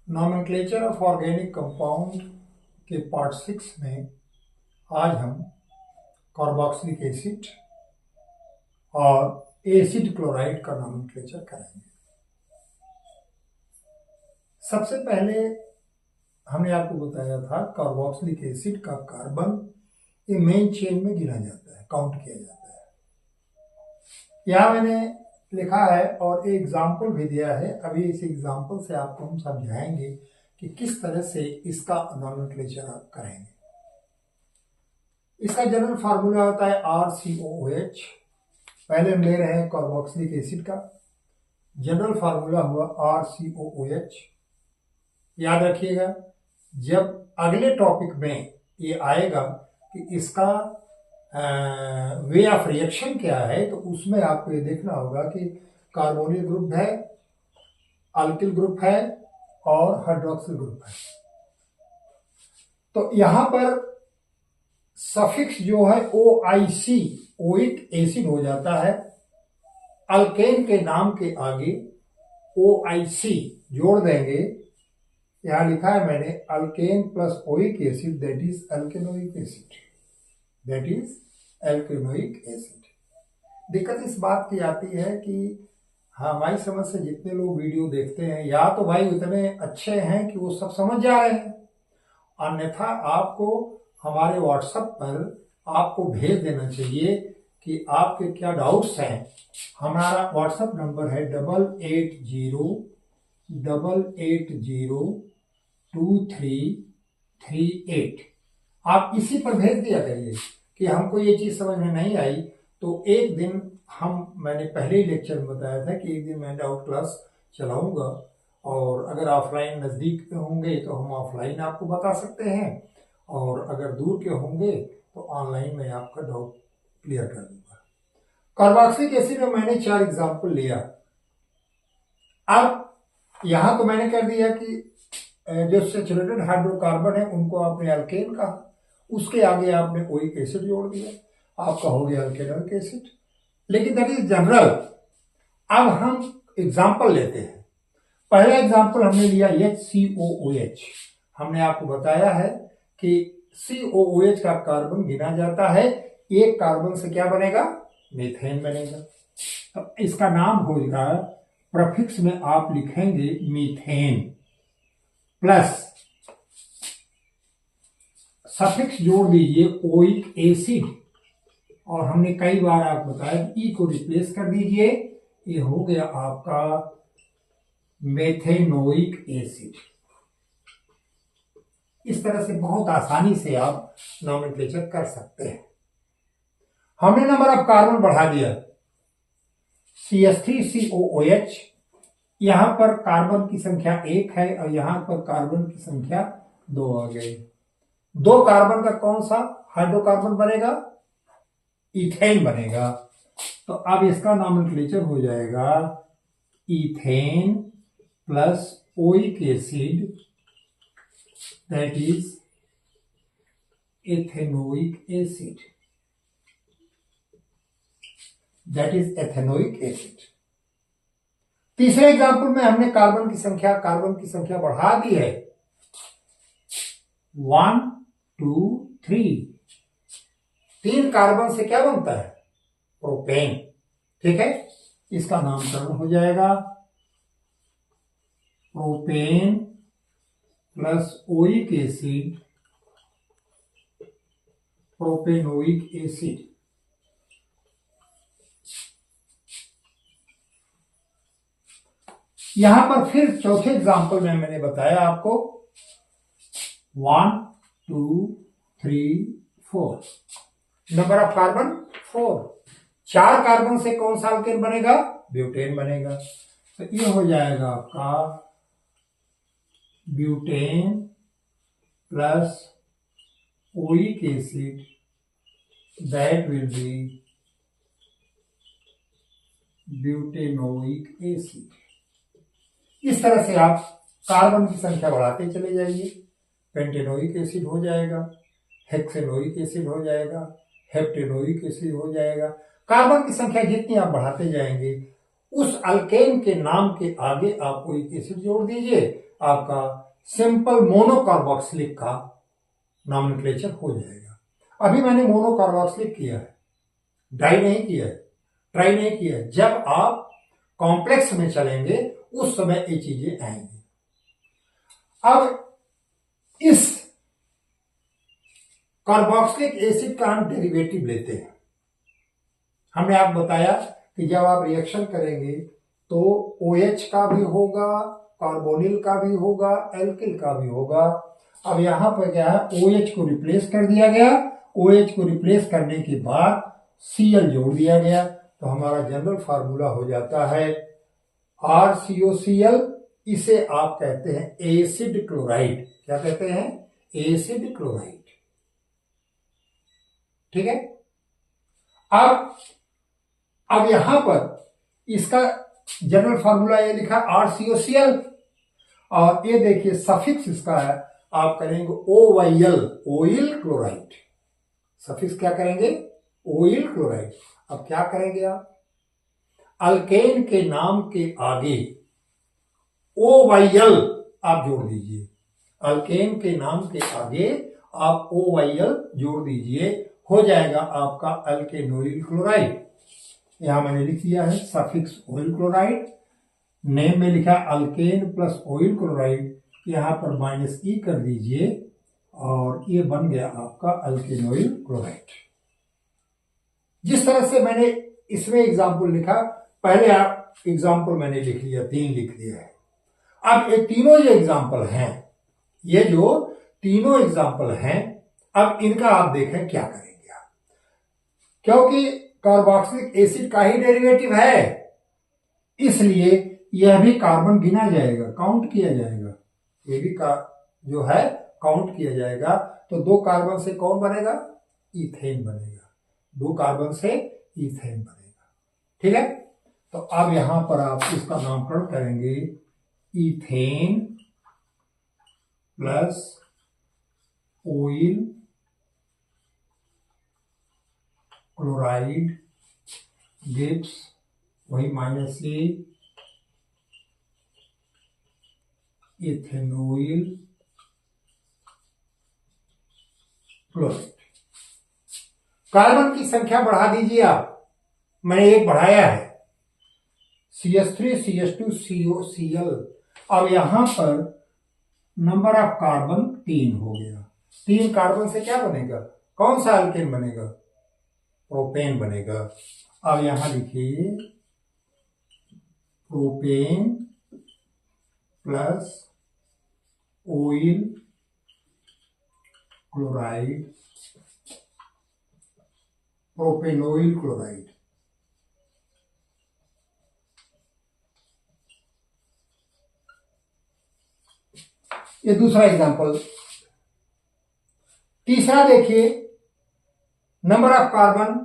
Nomenclature of organic compound के part 6 में आज हम कार्बोक्सिलिक एसिड और एसिड क्लोराइड का नॉमेनक्लेचर करेंगे। सबसे पहले हमने आपको बताया था कार्बोक्सिलिक एसिड का कार्बन ये मेन चेन में गिना जाता है, काउंट किया जाता है। यहां मैंने लिखा है और एक एग्जाम्पल भी दिया है। अभी इस एग्जाम्पल से आपको हम समझाएंगे कि किस तरह से इसका नॉमेनक्लेचर आप करेंगे। इसका जनरल फार्मूला होता है RCOOH। पहले हम ले रहे हैं कार्बोक्सिलिक एसिड का जनरल फार्मूला हुआ RCOOH। याद रखिएगा, जब अगले टॉपिक में ये आएगा कि इसका वे ऑफ रिएक्शन क्या है, तो उसमें आपको ये देखना होगा कि कार्बोनिल ग्रुप है, अल्किल ग्रुप है और हाइड्रोक्सिल ग्रुप है। तो यहां पर सफिक्स जो है OIC ओइक एसिड हो जाता है। अल्केन के नाम के आगे OIC जोड़ देंगे। यहां लिखा है मैंने alkane plus oic acid, that is alkanoic acid, that is alkanoic acid. दिक्कत इस बात की आती है कि हमारी समझ से जितने लोग वीडियो देखते हैं या तो भाई उतने अच्छे हैं कि वो सब समझ जा रहे हैं, अन्यथा आपको हमारे व्हाट्सएप पर आपको भेज देना चाहिए कि आपके क्या डाउट्स हैं। हमारा व्हाट्सएप नंबर है 8808802338। आप इसी पर भेज दिया करिए कि हमको ये चीज समझ में नहीं आई। तो एक दिन मैंने पहले ही लेक्चर में बताया था कि एक दिन मैं डाउट क्लास चलाऊंगा, और अगर ऑफलाइन नज़दीक होंगे तो हम ऑफलाइन आपको बता सकते हैं, और अगर दूर के होंगे तो ऑनलाइन में आपका डाउट क्लियर कर दूंगा। कार्बोक्सिलिक एसिड में मैंने 4 एग्जाम्पल लिया। अब यहां तो मैंने कर दिया कि जो सैचुरेटेड हाइड्रोकार्बन है उनको आपने अल्केन कहा, उसके आगे आपने ओइक एसिड जोड़ दिया, आपका हो गया अल्केनोइक एसिड। लेकिन दैट इज जनरल। अब हम एग्जाम्पल लेते हैं। पहला एग्जाम्पल हमने लिया HCOOH। हमने आपको बताया है कि COOH का कार्बन गिना जाता है, एक कार्बन से क्या बनेगा, मीथेन बनेगा। तो इसका नाम होगा, प्रफिक्स में आप लिखेंगे मीथेन प्लस सफिक्स जोड़ दीजिए ओइक एसिड, और हमने कई बार आपको बताया ई को रिप्लेस कर दीजिए, ये हो गया आपका मेथेनोइक एसिड। इस तरह से बहुत आसानी से आप नॉमेनक्लेचर कर सकते हैं। हमने नंबर ऑफ कार्बन बढ़ा दिया, CH3COOH। यहां पर कार्बन की संख्या 1 है और यहां पर कार्बन की संख्या 2 आ गई। 2 कार्बन का कौन सा हाइड्रोकार्बन बनेगा, इथेन बनेगा। तो अब इसका नॉमेनक्लेचर हो जाएगा ethane plus oic acid, that is ethanoic acid, that is ethanoic acid. तीसरे एग्जाम्पल में हमने कार्बन की संख्या बढ़ा दी है, 1 2 3। 3 कार्बन से क्या बनता है, प्रोपेन। ठीक है, इसका नामकरण हो जाएगा propane plus oic acid, propanoic acid. यहां पर फिर चौथे एग्जाम्पल में मैंने बताया आपको 1 2 3 4, नंबर ऑफ कार्बन 4। 4 कार्बन से कौन सा अल्केन बनेगा, ब्यूटेन बनेगा। तो ये हो जाएगा आपका butane plus oic acid, that will be butanoic acid. इस तरह से आप कार्बन की संख्या बढ़ाते चले जाइए। पेंटेनोइक एसिड हो जाएगा, हेक्सेनोइक एसिड हो जाएगा, हेप्टेनोइक एसिड हो जाएगा। कार्बन की संख्या जितनी आप बढ़ाते जाएंगे, उस अल्केन के नाम के आगे आप ओइक एसिड जोड़ दीजिए आपका सिंपल मोनोकार्बोक्सिलिक का नॉमेनक्लेचर हो जाएगा। अभी मैंने मोनोकार्बोक्सिलिक किया है, डाई नहीं किया है, ट्राई नहीं किया है। जब आप कॉम्प्लेक्स में चलेंगे उस समय ये चीजें आएंगी। अब इस कार्बोक्सिलिक एसिड का हम डेरिवेटिव लेते हैं। हमने आपको बताया कि जब आप रिएक्शन करेंगे तो OH का भी होगा, कार्बोनिल का भी होगा, एल्किल का भी होगा। अब यहां पर क्या है, OH को रिप्लेस कर दिया गया। OH को रिप्लेस करने के बाद Cl जोड़ दिया गया, तो हमारा जनरल फार्मूला हो जाता है RCOCl। इसे आप कहते हैं एसिड क्लोराइड। क्या कहते हैं? Acid chloride. ठीक है। अब यहां पर इसका जनरल फार्मूला ये लिखा RCOCl, और ये देखिए सफिक्स इसका है, आप करेंगे OYl, ऑयल क्लोराइड। सफिक्स क्या करेंगे? Oil chloride. अब क्या करेंगे आप? अल्केन के नाम के आगे OYl आप जोड़ दीजिए। अल्केन के नाम के आगे आप OYl जोड़ दीजिए, हो जाएगा आपका अल्केनोइल क्लोराइड। यहां मैंने लिख दिया है सफिक्स ऑयल क्लोराइड, नेम में लिखा अल्केन प्लस ऑयल क्लोराइड, यहां पर -E कर दीजिए और ये बन गया आपका अल्केनोइल क्लोराइड। जिस तरह से मैंने इसमें एग्जाम्पल लिखा, पहले आप एग्जाम्पल मैंने लिख लिया, 3 लिख दिया है। अब ये तीनों जो एग्जाम्पल हैं, ये जो तीनों एग्जाम्पल हैं, अब इनका आप देखें क्या करेंगे आप, क्योंकि कार्बोक्सिलिक एसिड का ही डेरिवेटिव है, इसलिए यह भी कार्बन गिना जाएगा, काउंट किया जाएगा। ये भी जो है काउंट किया जाएगा। तो 2 कार्बन से कौन बनेगा? इथेन बनेगा। 2 कार्बन से इथेन बनेगा। ठीक है। तो अब यहां पर आप इसका नामकरण करेंगे ethane plus oyl chloride gives वही -A इथेनॉइल क्लोराइड। कार्बन की संख्या बढ़ा दीजिए आप, मैंने 1 बढ़ाया है, CH3 CH2 COCl। अब यहां पर नंबर ऑफ कार्बन 3 हो गया। 3 कार्बन से क्या बनेगा? कौन सा अल्केन बनेगा? प्रोपेन बनेगा। अब यहां लिखिए propane plus oyl chloride, propanoyl chloride. ये दूसरा एग्जांपल। तीसरा देखिए, नंबर ऑफ कार्बन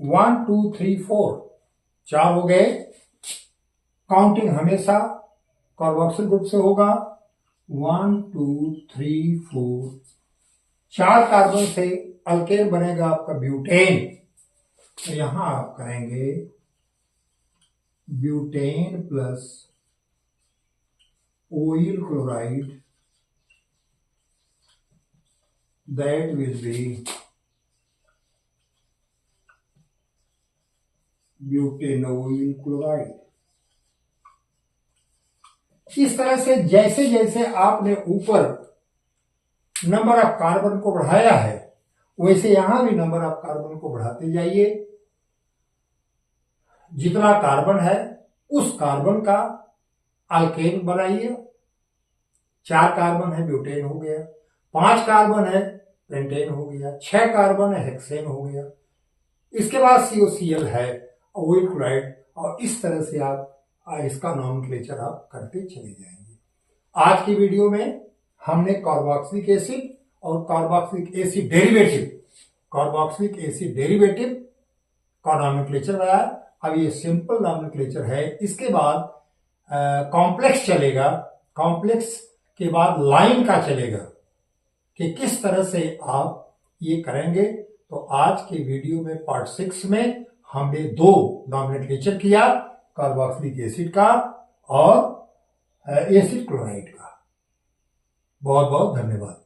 1 2 3 4, 4 हो गए। काउंटिंग हमेशा कार्बोक्सिल ग्रुप से होगा। 1 2 3 4, 4 कार्बन से अल्केन बनेगा आपका ब्यूटेन। तो यहां आप करेंगे butane plus oyl chloride, that will be butanoyl chloride. इस तरह से जैसे जैसे आपने ऊपर नंबर ऑफ कार्बन को बढ़ाया है, वैसे यहां भी नंबर ऑफ कार्बन को बढ़ाते जाइए। जितना कार्बन है उस कार्बन का अल्केन बनाइए। 4 कार्बन है, ब्यूटेन हो गया। 5 कार्बन है, पेंटेन हो गया। 6 कार्बन है, हेक्सेन हो गया। इसके बाद COCl है, ऑयल क्लोराइड। और इस तरह से आप इसका नॉमेनक्लेचर आप करते चले जाएंगे। आज की वीडियो में हमने कार्बोक्सिलिक एसिड और कार्बोक्सिलिक एसिड डेरिवेटिव का नॉमेनक्लेचर बनाया। अब ये सिंपल नॉमेनक्लेचर है। इसके बाद कॉम्प्लेक्स चलेगा। कॉम्प्लेक्स के बाद लाइन का चलेगा कि किस तरह से आप ये करेंगे। तो आज के वीडियो में पार्ट 6 में हमने 2 नॉमेनक्लेचर किया, कार्बोक्सिलिक एसिड का और एसिड क्लोराइड का। बहुत बहुत धन्यवाद।